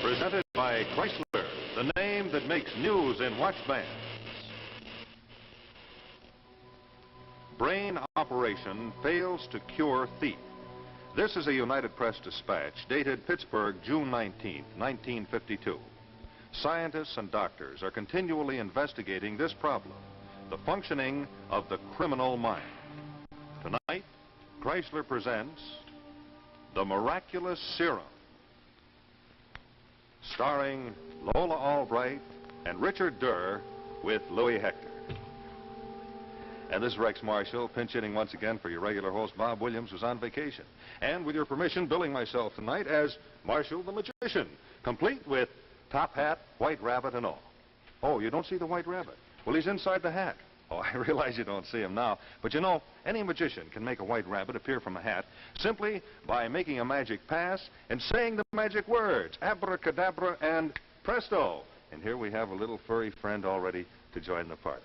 Presented by Chrysler, the name that makes news in watch bands. Brain operation fails to cure thief. This is a United Press dispatch dated Pittsburgh, June 19, 1952. Scientists and doctors are continually investigating this problem, the functioning of the criminal mind. Tonight, Chrysler presents The Miraculous Serum, starring Lola Albright and Richard Durr with Louis Hector. And this is Rex Marshall, pinch hitting once again for your regular host, Bob Williams, who's on vacation. And with your permission, billing myself tonight as Marshall the Magician, complete with top hat, white rabbit, and all. Oh, you don't see the white rabbit? Well, he's inside the hat. Oh, I realize you don't see him now. But you know, any magician can make a white rabbit appear from a hat simply by making a magic pass and saying the magic words, abracadabra and presto. And here we have a little furry friend all ready to join the party.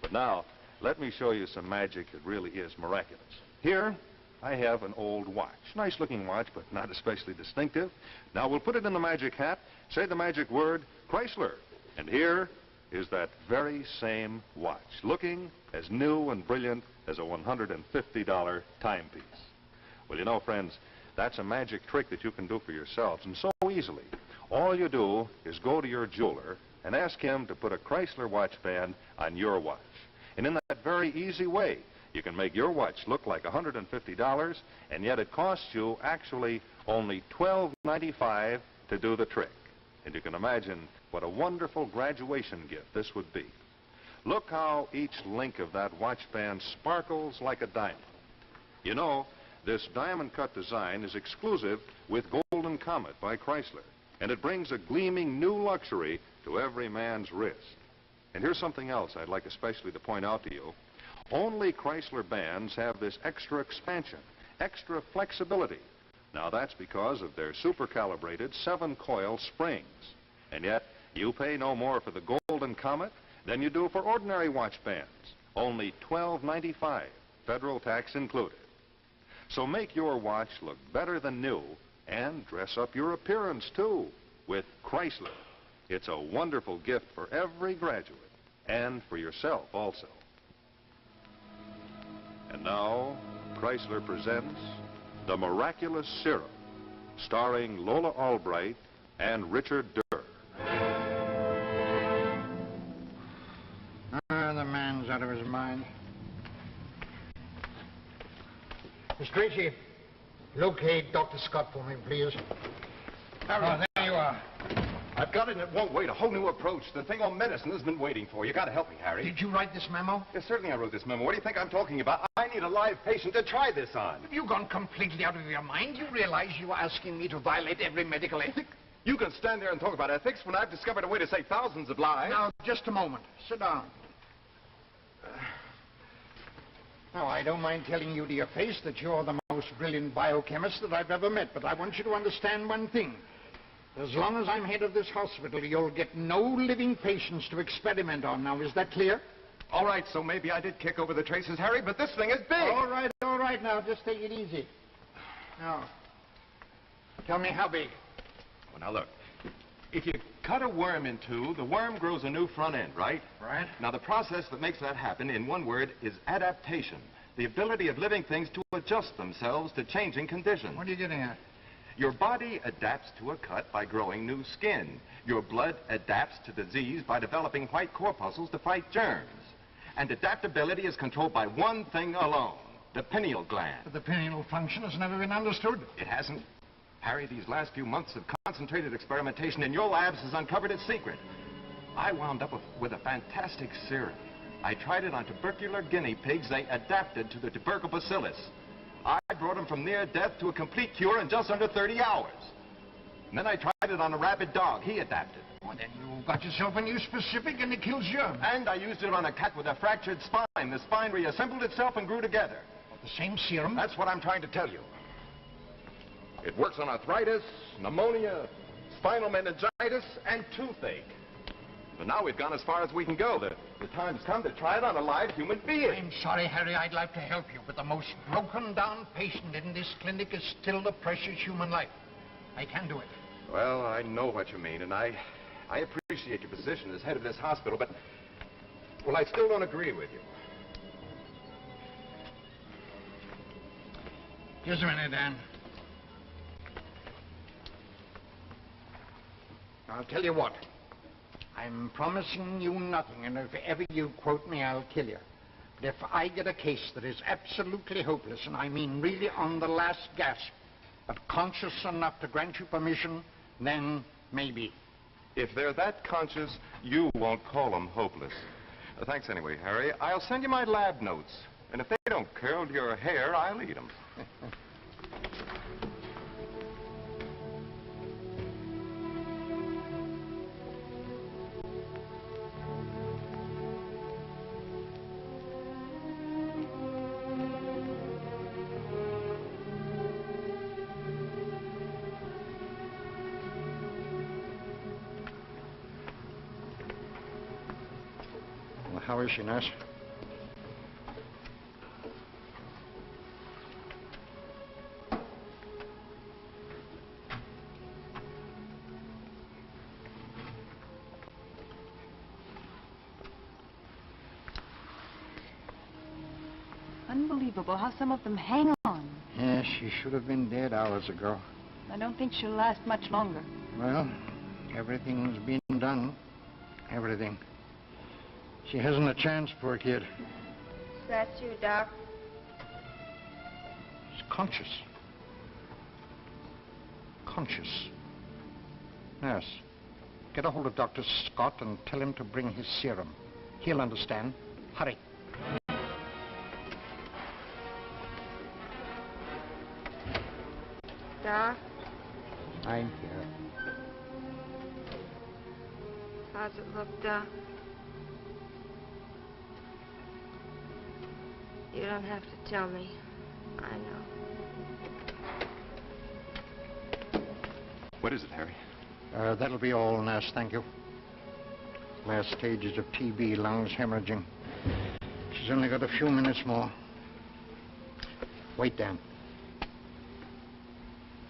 But now, let me show you some magic that really is miraculous. Here, I have an old watch. Nice looking watch, but not especially distinctive. Now, we'll put it in the magic hat, say the magic word, Chrysler. And here is that very same watch, looking as new and brilliant as a $150 timepiece. Well, you know, friends, that's a magic trick that you can do for yourselves, and so easily. All you do is go to your jeweler and ask him to put a Chrysler watch band on your watch. And in that very easy way, you can make your watch look like $150, and yet it costs you actually only $12.95 to do the trick. And you can imagine what a wonderful graduation gift this would be. Look how each link of that watch band sparkles like a diamond. You know, this diamond cut design is exclusive with Golden Comet by Chrysler, and it brings a gleaming new luxury to every man's wrist. And here's something else I'd like especially to point out to you. Only Chrysler bands have this extra expansion, extra flexibility. Now, that's because of their super-calibrated 7-coil springs. And yet, you pay no more for the Golden Comet than you do for ordinary watch bands. Only $12.95, federal tax included. So make your watch look better than new and dress up your appearance, too, with Chrysler. It's a wonderful gift for every graduate and for yourself also. And now, Chrysler presents The Miraculous Serum, starring Lola Albright and Richard Durr. The man's out of his mind. Miss Tracy, locate Dr. Scott for me, please. Oh, there you are. I've got it and it won't wait. A whole new approach. The thing on medicine has been waiting for. You got to help me, Harry. Did you write this memo? Yes, certainly I wrote this memo. What do you think I'm talking about? I need a live patient to try this on. Have you gone completely out of your mind? You realize you are asking me to violate every medical ethic? You can stand there and talk about ethics when I've discovered a way to save thousands of lives. Now, just a moment. Sit down. Now, I don't mind telling you to your face that you're the most brilliant biochemist that I've ever met, but I want you to understand one thing. As long as I'm head of this hospital, you'll get no living patients to experiment on. Now, is that clear? All right, so maybe I did kick over the traces, Harry, but this thing is big. All right, now, just take it easy. Now, tell me how big. Well, now, look. If you cut a worm in two, the worm grows a new front end, right? Right. Now, the process that makes that happen, in one word, is adaptation. The ability of living things to adjust themselves to changing conditions. What are you getting at? Your body adapts to a cut by growing new skin. Your blood adapts to disease by developing white corpuscles to fight germs. And adaptability is controlled by one thing alone, the pineal gland. But the pineal function has never been understood. It hasn't. Harry, these last few months of concentrated experimentation in your labs has uncovered its secret. I wound up with a fantastic serum. I tried it on tubercular guinea pigs. They adapted to the tubercle bacillus. I brought them from near death to a complete cure in just under 30 hours. And then I tried it on a rabid dog. He adapted. Well, then you got yourself a new specific and it kills germs. And I used it on a cat with a fractured spine. The spine reassembled itself and grew together. Well, the same serum? That's what I'm trying to tell you. It works on arthritis, pneumonia, spinal meningitis, and toothache. But now we've gone as far as we can go. The time's come to try it on a live human being. I'm sorry, Harry. I'd like to help you, but the most broken-down patient in this clinic is still the precious human life. I can do it. Well, I know what you mean, and I appreciate your position as head of this hospital, but, well, I still don't agree with you. Just a minute, Dan. I'll tell you what. I'm promising you nothing, and if ever you quote me, I'll kill you. But if I get a case that is absolutely hopeless, and I mean really on the last gasp, but conscious enough to grant you permission, then maybe. If they're that conscious, you won't call them hopeless. Thanks anyway, Harry. I'll send you my lab notes. And if they don't curl your hair, I'll eat them. Well, how is she, nurse? Unbelievable how some of them hang on. Yes, she should have been dead hours ago. I don't think she'll last much longer. Well, everything's been done. Everything. She hasn't a chance, poor kid. Is that you, Doc? She's conscious. Conscious. Nurse, get a hold of Dr. Scott and tell him to bring his serum. He'll understand. Hurry. Doc? I'm here. How's it look, Doc? You don't have to tell me. I know. What is it, Harry? That'll be all, nurse. Thank you. Last stages of TB, lungs hemorrhaging. She's only got a few minutes more. Wait, Dan.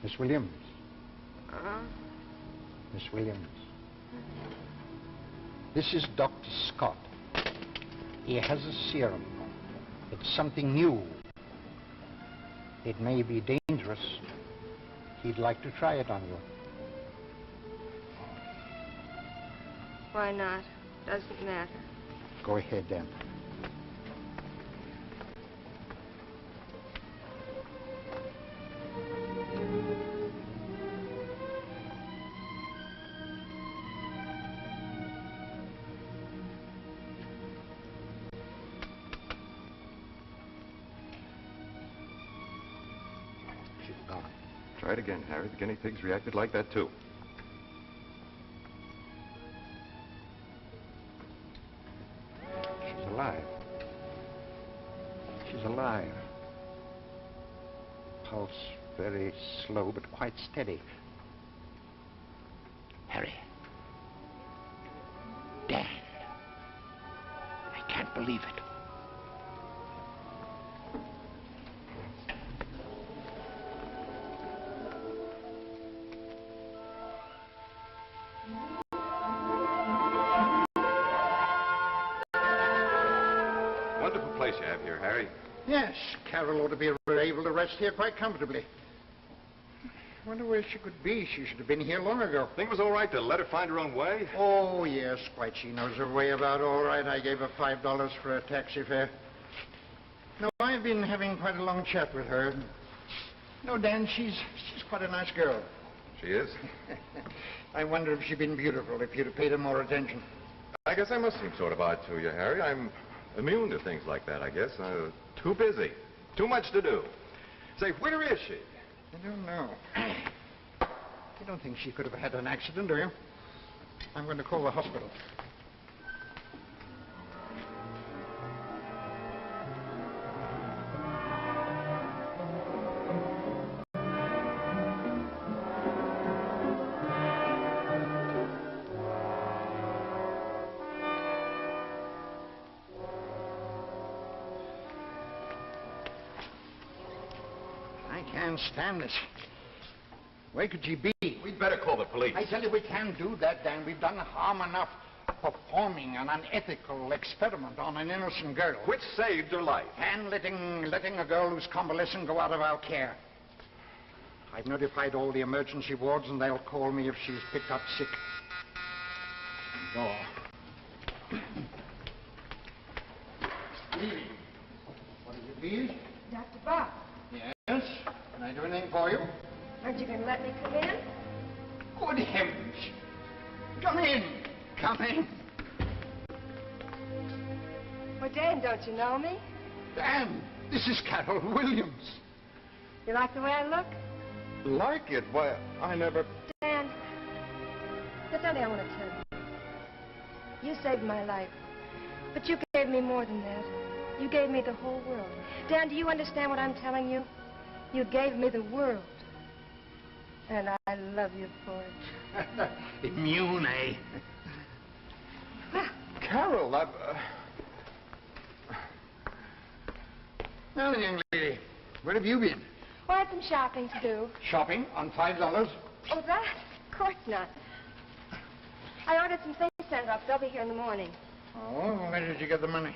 Miss Williams. Miss Williams. This is Dr. Scott. He has a serum. It's something new. It may be dangerous. He'd like to try it on you. Why not? Doesn't matter. Go ahead, then. She's gone. Try it again, Harry. The guinea pigs reacted like that, too. She's alive. She's alive. Pulse very slow, but quite steady. Harry. Dan. I can't believe it. Wonderful place you have here, Harry. Yes, Carol ought to be able to rest here quite comfortably. I wonder where she could be. She should have been here long ago. Think it was all right to let her find her own way? Oh, yes, quite. She knows her way about all right. I gave her $5 for a taxi fare. No, I've been having quite a long chat with her. No, Dan, she's quite a nice girl. She is? I wonder if she'd been beautiful if you'd have paid her more attention. I guess I must seem sort of odd to you, Harry. I'm immune to things like that, I guess. Too busy. Too much to do. Say, where is she? I don't know. You don't think she could have had an accident, do you? I'm going to call the hospital. I can't stand this. Where could she be? We'd better call the police. I tell you, we can't do that, Dan. We've done harm enough performing an unethical experiment on an innocent girl. Which saved her life. And letting a girl who's convalescent go out of our care. I've notified all the emergency wards, and they'll call me if she's picked up sick. Go. Evening. What is it, please? Dr. Bob, Yes? Can I do anything for you? aren't you going to let me come in? Good heavens! Come in! Come in! Well, Dan, don't you know me? Dan, this is Carol Williams. You like the way I look? Like it? Why, I never... Dan, there's something I want to tell you. You saved my life. But you gave me more than that. You gave me the whole world. Dan, do you understand what I'm telling you? You gave me the world. And I love you for it. Immune, eh? Carol, I've... Now, young lady, where have you been? Well, I had some shopping to do. Shopping on $5? Oh, that? Of course not. I ordered some things sent up. They'll be here in the morning. Oh, where did you get the money?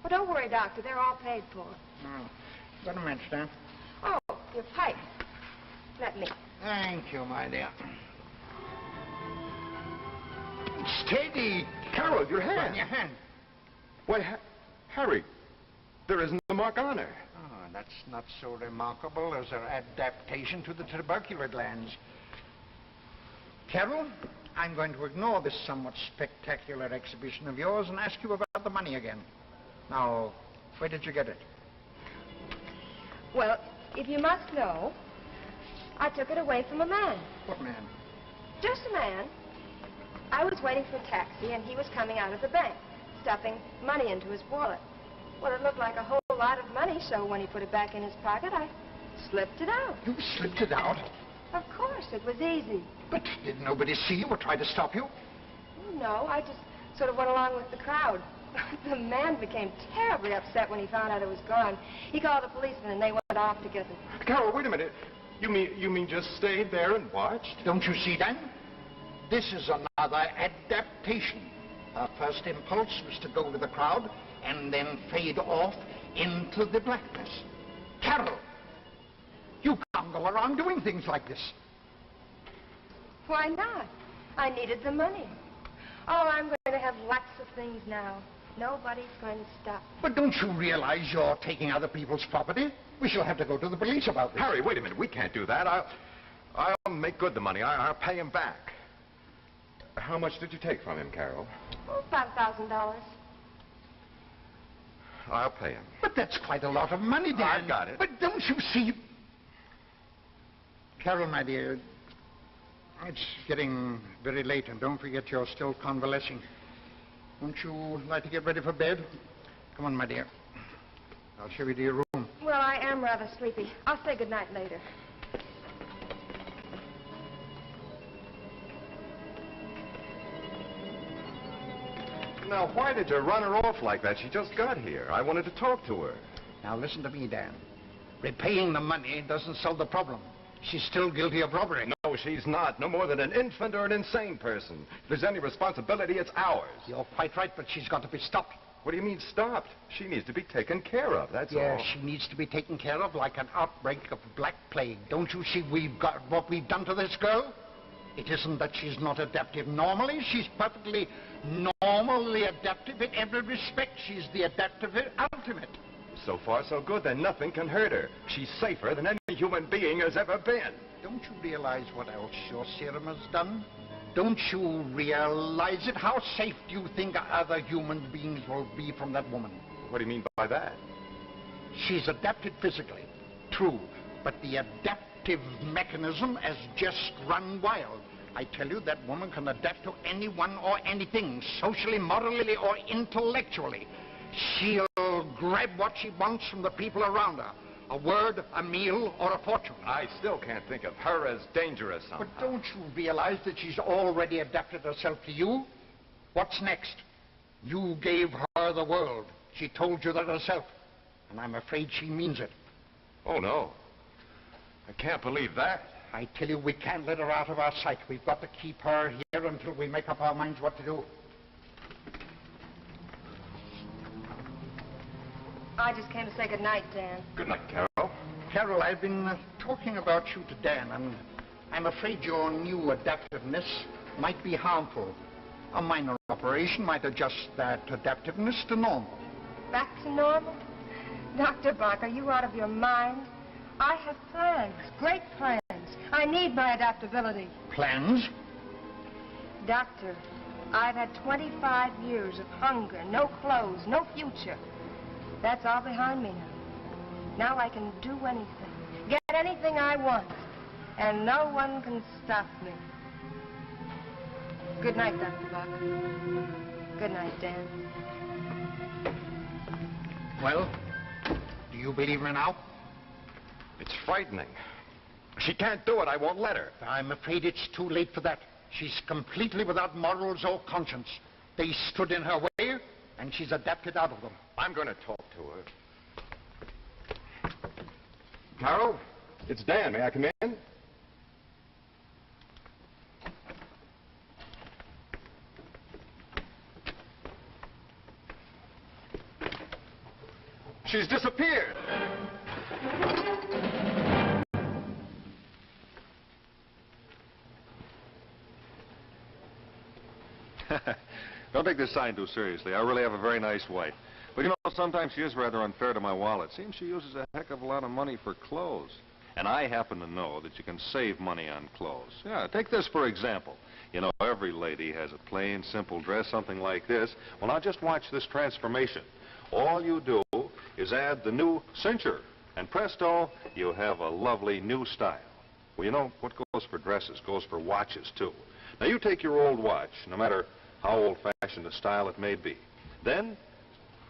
Well, don't worry, Doctor. They're all paid for. Oh, got a match, Dan. Oh, your pipe. Let me. Thank you, my dear. Steady. Carol, your hand. On your hand. Why, Harry, there isn't a mark on her. Oh, that's not so remarkable as her adaptation to the tubercular glands. Carol, I'm going to ignore this somewhat spectacular exhibition of yours and ask you about the money again. Now, where did you get it? Well, if you must know, I took it away from a man. What man? Just a man. I was waiting for a taxi, and he was coming out of the bank, stuffing money into his wallet. Well, it looked like a whole lot of money, so when he put it back in his pocket, I slipped it out. You slipped it out? Of course, it was easy. But did nobody see you or try to stop you? Oh, no, I just sort of went along with the crowd. The man became terribly upset when he found out it was gone. He called the policeman, and they went off together. Carol, wait a minute. You mean just stayed there and watched? Don't you see, Dan? This is another adaptation. Her first impulse was to go with the crowd and then fade off into the blackness. Carol, you can't go around doing things like this. Why not? I needed the money. Oh, I'm going to have lots of things now. Nobody's going to stop. But don't you realize you're taking other people's property? We shall have to go to the police about this. Harry, wait a minute. We can't do that. I'll make good the money. I'll pay him back. How much did you take from him, Carol? Oh, about $1,000. I'll pay him. But that's quite a lot of money, Dan. I've got it. But don't you see... Carol, my dear, it's getting very late, and don't forget you're still convalescing. Won't you like to get ready for bed? Come on, my dear. I'll show you to your room. Well, I am rather sleepy. I'll say goodnight later. Now, why did you run her off like that? She just got here. I wanted to talk to her. Now, listen to me, Dan. Repaying the money doesn't solve the problem. She's still guilty of robbery. No, she's not. No more than an infant or an insane person. If there's any responsibility, it's ours. You're quite right, but she's got to be stopped. What do you mean stopped? She needs to be taken care of, that's all. Yes, she needs to be taken care of like an outbreak of black plague. Don't you see what we've done to this girl? It isn't that she's not adaptive normally. She's perfectly normally adaptive in every respect. She's the adaptive ultimate. So far, so good. Then nothing can hurt her. She's safer than any human being has ever been. Don't you realize what else your serum has done? Don't you realize it? How safe do you think other human beings will be from that woman? What do you mean by that? She's adapted physically, true, but the adaptive mechanism has just run wild. I tell you, that woman can adapt to anyone or anything, socially, morally, or intellectually. She'll grab what she wants from the people around her. A word, a meal, or a fortune. I still can't think of her as dangerous somehow. But don't you realize that she's already adapted herself to you? What's next? You gave her the world. She told you that herself. And I'm afraid she means it. Oh, no. I can't believe that. I tell you, we can't let her out of our sight. We've got to keep her here until we make up our minds what to do. I just came to say good night, Dan. Good night, Carol. Carol, I've been talking about you to Dan, and I'm afraid your new adaptiveness might be harmful. A minor operation might adjust that adaptiveness to normal. Back to normal? Dr. Bach, are you out of your mind? I have plans, great plans. I need my adaptability. Plans? Doctor, I've had 25 years of hunger, no clothes, no future. That's all behind me now. Now I can do anything, get anything I want, and no one can stop me. Good night, Dr. Bach. Good night, Dan. Well, do you believe her now? It's frightening. She can't do it. I won't let her. I'm afraid it's too late for that. She's completely without morals or conscience. They stood in her way, and she's adapted out of them. I'm going to talk to her. Carol, it's Dan. May I come in? She's disappeared. Don't take this sign too seriously. I really have a very nice wife. But you know, sometimes she is rather unfair to my wallet. Seems she uses a heck of a lot of money for clothes. And I happen to know that you can save money on clothes. Yeah, take this for example. You know, every lady has a plain, simple dress, something like this. Well, now just watch this transformation. All you do is add the new cincher, and presto, you have a lovely new style. Well, you know, what goes for dresses goes for watches, too. Now, you take your old watch, no matter how old-fashioned a style it may be. Then,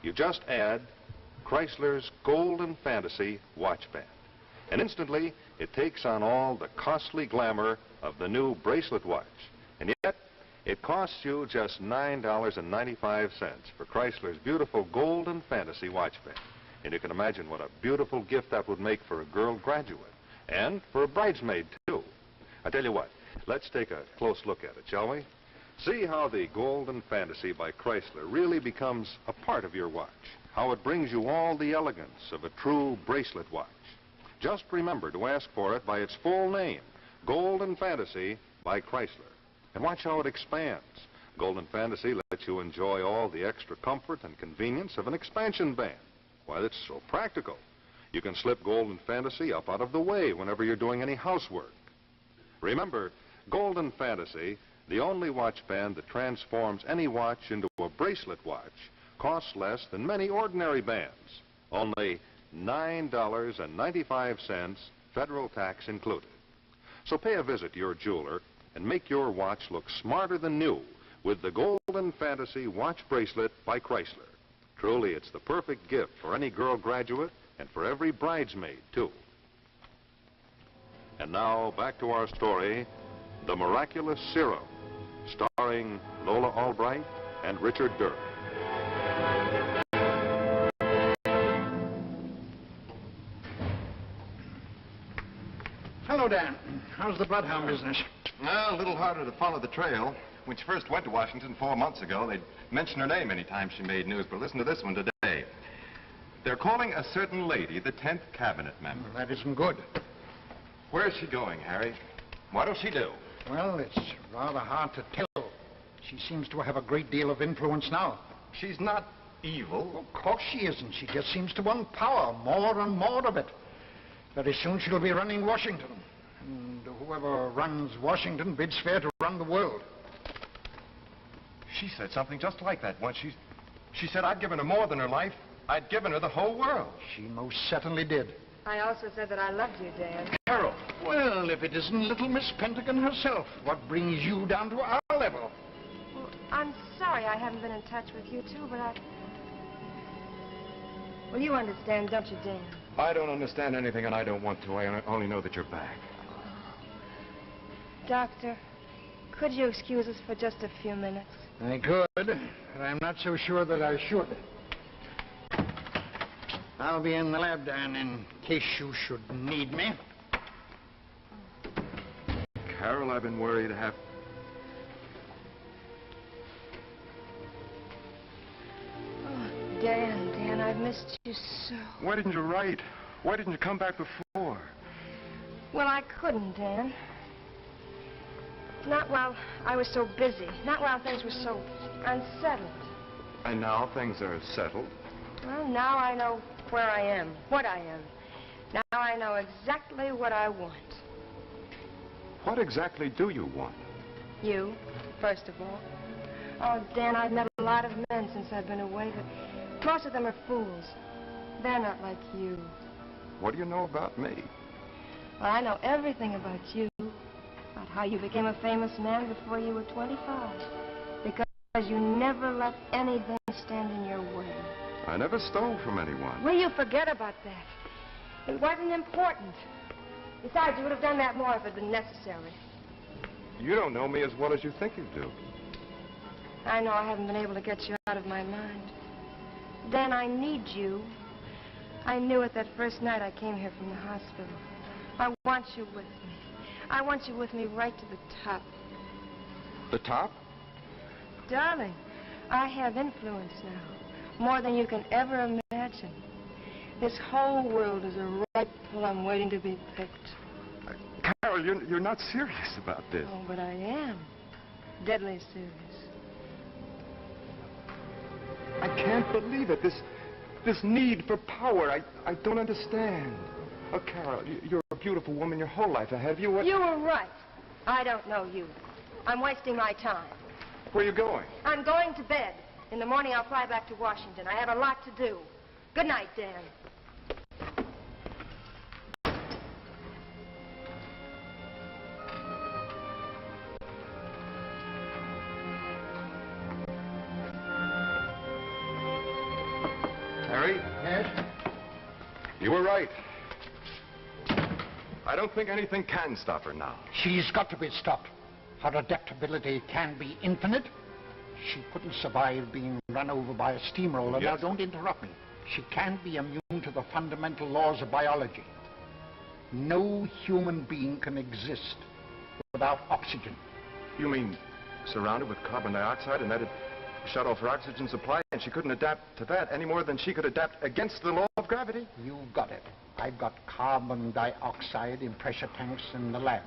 you just add Chrysler's Golden Fantasy watch band. And instantly, it takes on all the costly glamour of the new bracelet watch. And yet, it costs you just $9.95 for Chrysler's beautiful Golden Fantasy watch band. And you can imagine what a beautiful gift that would make for a girl graduate. And for a bridesmaid, too. I tell you what, let's take a close look at it, shall we? See how the Golden Fantasy by Chrysler really becomes a part of your watch. How it brings you all the elegance of a true bracelet watch. Just remember to ask for it by its full name, Golden Fantasy by Chrysler. And watch how it expands. Golden Fantasy lets you enjoy all the extra comfort and convenience of an expansion band. Why, that's so practical. You can slip Golden Fantasy up out of the way whenever you're doing any housework. Remember, Golden Fantasy, the only watch band that transforms any watch into a bracelet watch, costs less than many ordinary bands. Only $9.95, federal tax included. So pay a visit to your jeweler and make your watch look smarter than new with the Golden Fantasy watch bracelet by Chrysler. Truly, it's the perfect gift for any girl graduate and for every bridesmaid, too. And now, back to our story, The Miraculous Serum, starring Lola Albright and Richard Durr. Hello, Dan. How's the bloodhound business? Well, a little harder to follow the trail. When she first went to Washington 4 months ago, they'd mention her name any time she made news, but listen to this one today. They're calling a certain lady the 10th cabinet member. Well, that isn't good. Where's she going, Harry? What'll she do? Well, it's rather hard to tell. She seems to have a great deal of influence now. She's not evil. Of course she isn't. She just seems to want power, more and more of it. Very soon she'll be running Washington. And whoever runs Washington bids fair to run the world. She said something just like that once. She said I'd given her more than her life. I'd given her the whole world. She most certainly did. I also said that I loved you, Dan. Carol. Well, if it isn't little Miss Pentagon herself, what brings you down to our level? Well, I'm sorry I haven't been in touch with you, too, but Well, you understand, don't you, Dan? I don't understand anything, and I don't want to. I only know that you're back. Doctor, could you excuse us for just a few minutes? I could, but I'm not so sure that I should. I'll be in the lab, Dan, in case you should need me. Carol, I've been worried Oh, Dan, I've missed you so. Why didn't you write? Why didn't you come back before? Well, I couldn't, Dan. Not while I was so busy. Not while things were so unsettled. And now things are settled. Well, now I know where I am, what I am. Now I know exactly what I want. What exactly do you want? You, first of all. Oh, Dan, I've met a lot of men since I've been away, but most of them are fools. They're not like you. What do you know about me? Well, I know everything about you. About how you became a famous man before you were 25. Because you never let anything stand in your way. I never stole from anyone. Will you forget about that? It wasn't important. Besides, you would have done that more if it had been necessary. You don't know me as well as you think you do. I know I haven't been able to get you out of my mind. Dan, I need you. I knew it that first night I came here from the hospital. I want you with me. I want you with me right to the top. The top? Darling, I have influence now. More than you can ever imagine. This whole world is a ripe plum waiting to be picked. Carol, you're not serious about this. Oh, but I am. Deadly serious. I can't believe it. This need for power. I don't understand. Oh, Carol, you're a beautiful woman your whole life ahead of you. What... You were right. I don't know you. I'm wasting my time. Where are you going? I'm going to bed. In the morning, I'll fly back to Washington. I have a lot to do. Good night, Dan. Harry? Yes? You were right. I don't think anything can stop her now. She's got to be stopped. Her adaptability can be infinite. She couldn't survive being run over by a steamroller. Yes. Now, don't interrupt me. She can't be immune to the fundamental laws of biology. No human being can exist without oxygen. You mean surrounded with carbon dioxide and that'd shut off her oxygen supply and she couldn't adapt to that any more than she could adapt against the law of gravity? You've got it. I've got carbon dioxide in pressure tanks in the lab.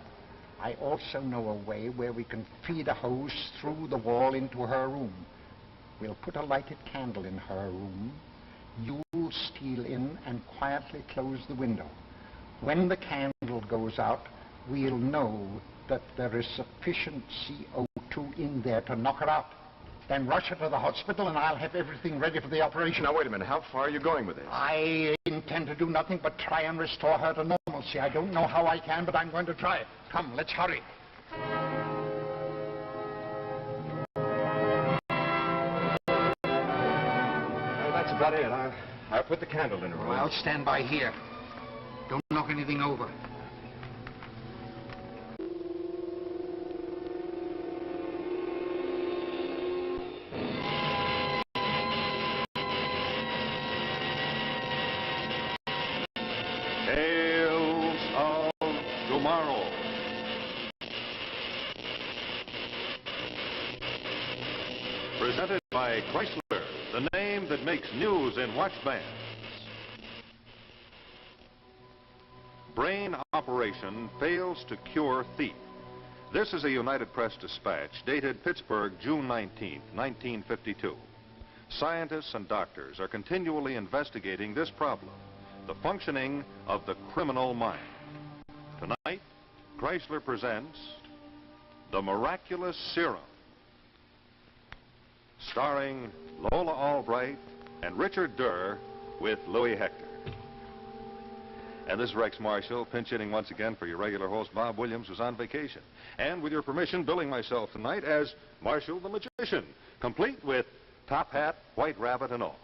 I also know a way where we can feed a hose through the wall into her room. We'll put a lighted candle in her room. You'll steal in and quietly close the window. When the candle goes out, we'll know that there is sufficient CO2 in there to knock her out. Then rush her to the hospital and I'll have everything ready for the operation. Now, wait a minute. How far are you going with this? I intend to do nothing but try and restore her to normalcy. I don't know how I can, but I'm going to try. Come, let's hurry. Well, that's about it. I'll put the candle in her room. Well, I'll stand by here. Don't knock anything over. Tales of Tomorrow. Presented by Chrysler, the name that makes news in watch bands. Brain operation fails to cure thief. This is a United Press dispatch dated Pittsburgh, June 19, 1952. Scientists and doctors are continually investigating this problem, the functioning of the criminal mind. Tonight, Chrysler presents The Miraculous Serum, starring Lola Albright and Richard Durr with Louis Hector. And this is Rex Marshall, pinch hitting once again for your regular host, Bob Williams, who's on vacation. And with your permission, billing myself tonight as Marshall the Magician, complete with top hat, white rabbit, and all.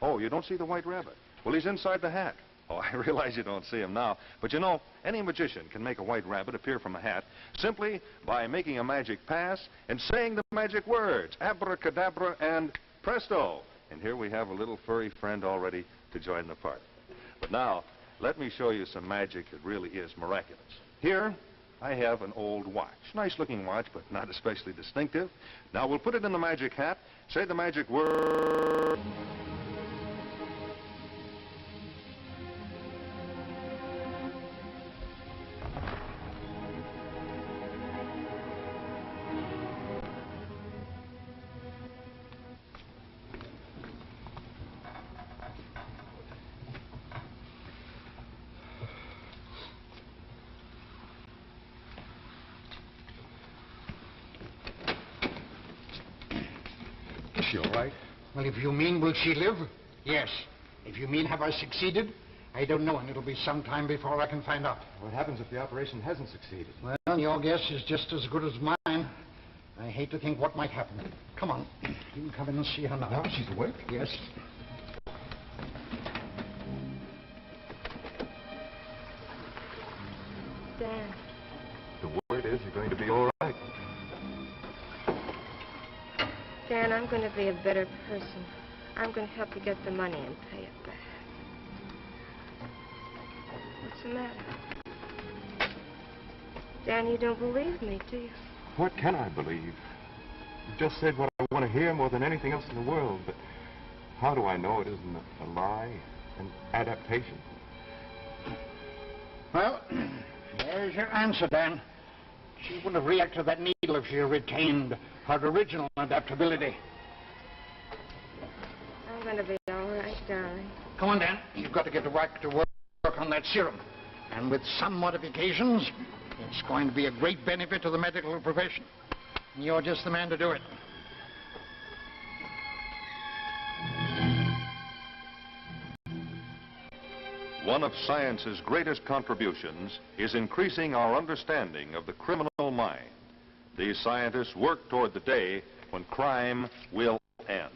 Oh, you don't see the white rabbit? Well, he's inside the hat. Oh, I realize you don't see him now. But you know, any magician can make a white rabbit appear from a hat simply by making a magic pass and saying the magic words, abracadabra and presto. And here we have a little furry friend all ready to join the party. But now, let me show you some magic that really is miraculous. Here, I have an old watch. Nice-looking watch, but not especially distinctive. Now, we'll put it in the magic hat, say the magic word... Is she all right? Well, if you mean will she live, yes. If you mean have I succeeded, I don't know, and it'll be some time before I can find out. What happens if the operation hasn't succeeded? Well, your guess is just as good as mine. I hate to think what might happen. Come on. You can come in and see her now. Now she's awake? Yes. Dan. The word is you're going to be all right. Dan, I'm going to be a better person. I'm going to help you get the money and pay it back. What's the matter? Dan, you don't believe me, do you? What can I believe? You just said what I want to hear more than anything else in the world, but how do I know it isn't a lie, an adaptation? Well, there's your answer, Dan. She wouldn't have reacted to that needle if she had retained her original adaptability. I'm going to be all right, darling. Come on, Dan. You've got to get to work on that serum. And with some modifications, it's going to be a great benefit to the medical profession. And you're just the man to do it. One of science's greatest contributions is increasing our understanding of the criminal mind. These scientists work toward the day when crime will end.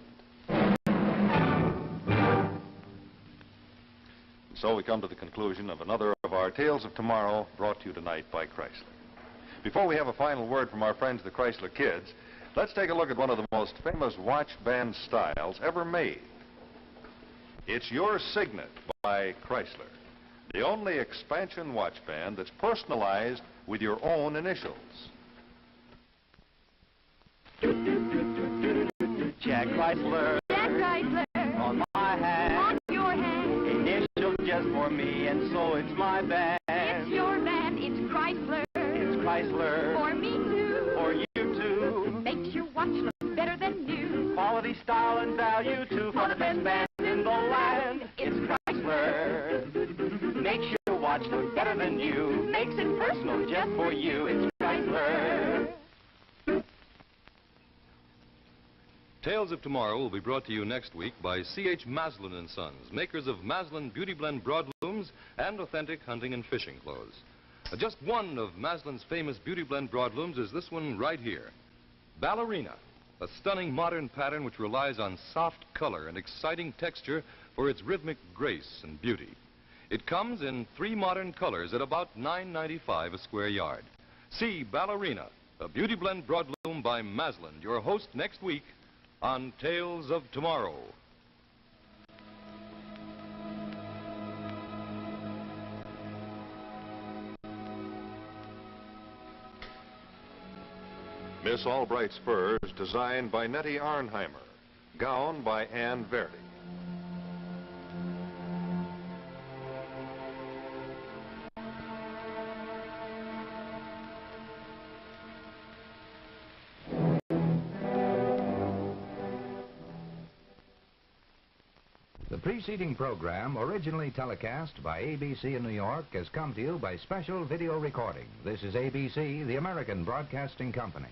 So we come to the conclusion of another of our Tales of Tomorrow, brought to you tonight by Chrysler. Before we have a final word from our friends the Chrysler Kids, let's take a look at one of the most famous watch band styles ever made. It's your Signet by Chrysler, the only expansion watch band that's personalized with your own initials. Jack Chrysler, Jack Chrysler, on my hat, on your hand. initials just for me, and so it's my band. It's your band, it's Chrysler. It's Chrysler, For me too. for you too. Makes your watch look better than new. Quality, style, and value too, for the best band in the land. It's Chrysler. Makes your watch look better than you. Makes it personal just for you. It's Chrysler. Tales of Tomorrow will be brought to you next week by C.H. Maslin & Sons, makers of Maslin Beauty Blend broadlooms and authentic hunting and fishing clothes. Just one of Maslin's famous Beauty Blend broadlooms is this one right here. Ballerina, a stunning modern pattern which relies on soft color and exciting texture for its rhythmic grace and beauty. It comes in 3 modern colors at about $9.95 a square yard. See Ballerina, a Beauty Blend broadloom by Maslin, your host next week on Tales of Tomorrow. Miss Albright's Furs, designed by Nettie Arnheimer. Gown by Ann Verdi. The preceding program, originally telecast by ABC in New York, has come to you by special video recording. This is ABC, the American Broadcasting Company.